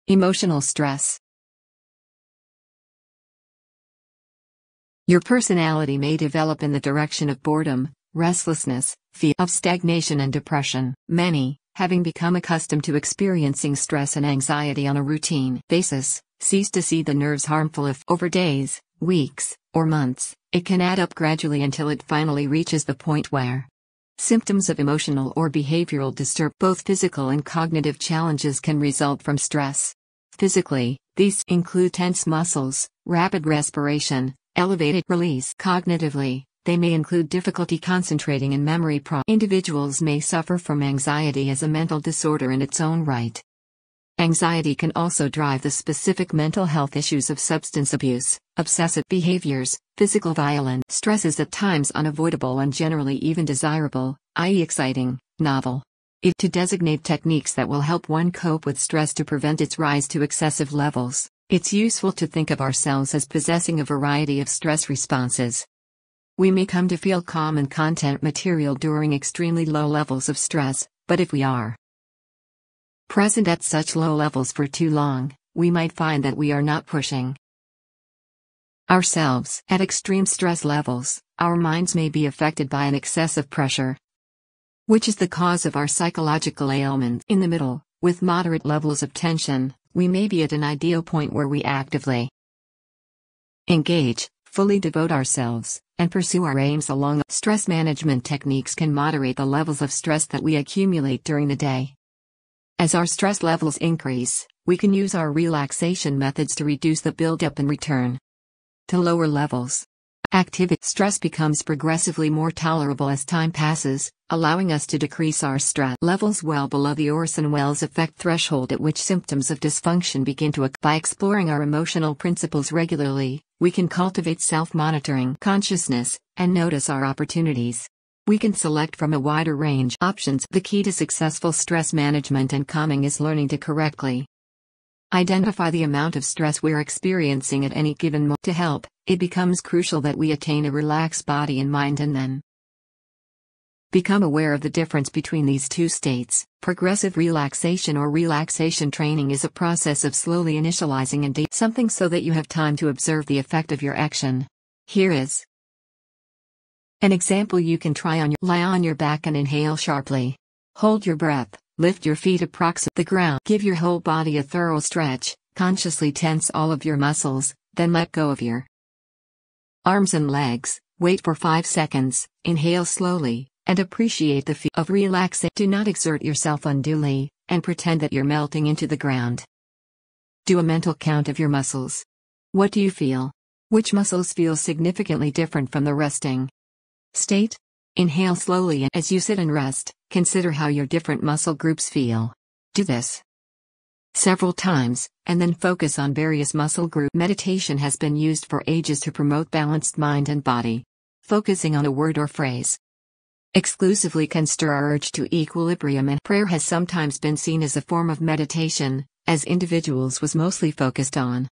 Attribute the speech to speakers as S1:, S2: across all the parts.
S1: Emotional stress. Your personality may develop in the direction of boredom, restlessness, fear of stagnation and depression. Many, having become accustomed to experiencing stress and anxiety on a routine basis, cease to see the nerves harmful if over days, weeks, or months, it can add up gradually until it finally reaches the point where symptoms of emotional or behavioral disturb. Both physical and cognitive challenges can result from stress. Physically, these include tense muscles, rapid respiration, elevated release. Cognitively, they may include difficulty concentrating and memory problems. Individuals may suffer from anxiety as a mental disorder in its own right. Anxiety can also drive the specific mental health issues of substance abuse, obsessive behaviors, physical violence. Stress is at times unavoidable and generally even desirable, i.e. exciting, novel. To designate techniques that will help one cope with stress to prevent its rise to excessive levels, it's useful to think of ourselves as possessing a variety of stress responses. We may come to feel calm and content material during extremely low levels of stress, but if we are present at such low levels for too long, we might find that we are not pushing ourselves. At extreme stress levels, our minds may be affected by an excessive pressure, which is the cause of our psychological ailments. In the middle, with moderate levels of tension, we may be at an ideal point where we actively engage, fully devote ourselves, and pursue our aims along. Stress management techniques can moderate the levels of stress that we accumulate during the day. As our stress levels increase, we can use our relaxation methods to reduce the buildup and return to lower levels. Stress becomes progressively more tolerable as time passes, allowing us to decrease our stress levels well below the Orson Welles effect threshold at which symptoms of dysfunction begin to occur. By exploring our emotional principles regularly, we can cultivate self-monitoring consciousness and notice our opportunities. We can select from a wider range of options. The key to successful stress management and calming is learning to correctly identify the amount of stress we're experiencing at any given moment. To help, it becomes crucial that we attain a relaxed body and mind and then become aware of the difference between these two states. Progressive relaxation or relaxation training is a process of slowly initializing and something so that you have time to observe the effect of your action. Here is an example you can try on. Lie on your back and inhale sharply. Hold your breath. Lift your feet approximately the ground. Give your whole body a thorough stretch, consciously tense all of your muscles, then let go of your arms and legs. Wait for 5 seconds, inhale slowly, and appreciate the feel of relaxation. Do not exert yourself unduly, and pretend that you're melting into the ground. Do a mental count of your muscles. What do you feel? Which muscles feel significantly different from the resting state? Inhale slowly and as you sit and rest, consider how your different muscle groups feel. Do this several times, and then focus on various muscle groups. Meditation has been used for ages to promote balanced mind and body. Focusing on a word or phrase exclusively can stir our urge to equilibrium, and prayer has sometimes been seen as a form of meditation, as individuals was mostly focused on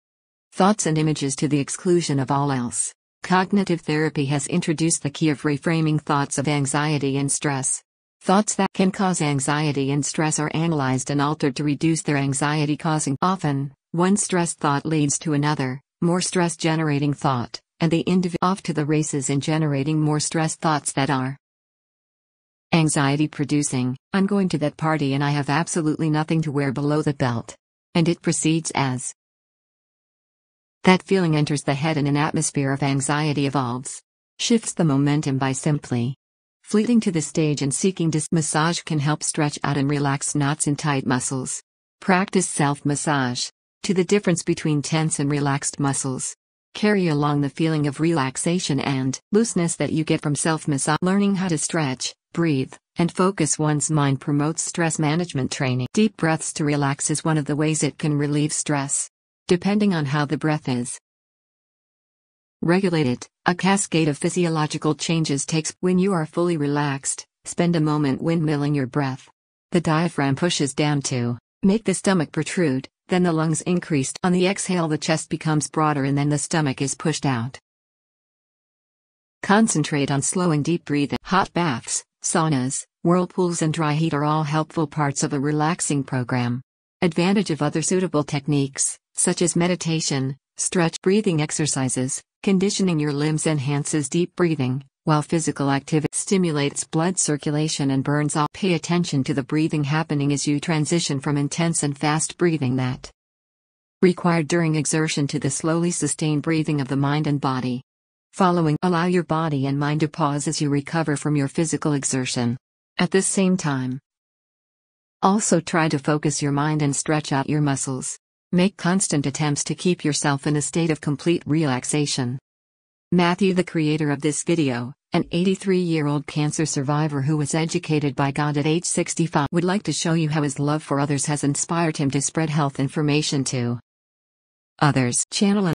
S1: thoughts and images to the exclusion of all else. Cognitive therapy has introduced the key of reframing thoughts of anxiety and stress. Thoughts that can cause anxiety and stress are analyzed and altered to reduce their anxiety causing. Often, one stressed thought leads to another, more stress generating thought, and the individual off to the races in generating more stressed thoughts that are anxiety producing. I'm going to that party and I have absolutely nothing to wear below the belt. And it proceeds as that feeling enters the head and an atmosphere of anxiety evolves. Shifts the momentum by simply fleeting to the stage and seeking massage can help stretch out and relax knots in tight muscles. Practice self-massage. To the difference between tense and relaxed muscles. Carry along the feeling of relaxation and looseness that you get from self-massage. Learning how to stretch, breathe, and focus one's mind promotes stress management training. Deep breaths to relax is one of the ways it can relieve stress. Depending on how the breath is regulated, a cascade of physiological changes takes. When you are fully relaxed, spend a moment windmilling your breath. The diaphragm pushes down to make the stomach protrude, then the lungs increase. On the exhale, the chest becomes broader and then the stomach is pushed out. Concentrate on slowing deep breathing. Hot baths, saunas, whirlpools, and dry heat are all helpful parts of a relaxing program. Advantage of other suitable techniques, such as meditation, stretch breathing exercises, conditioning your limbs enhances deep breathing, while physical activity stimulates blood circulation and burns off. Pay attention to the breathing happening as you transition from intense and fast breathing that required during exertion to the slowly sustained breathing of the mind and body. Following, allow your body and mind to pause as you recover from your physical exertion. At the same time, also try to focus your mind and stretch out your muscles. Make constant attempts to keep yourself in a state of complete relaxation. Matthew, the creator of this video, an 83-year-old cancer survivor who was educated by God at age 65, would like to show you how his love for others has inspired him to spread health information to others. Channel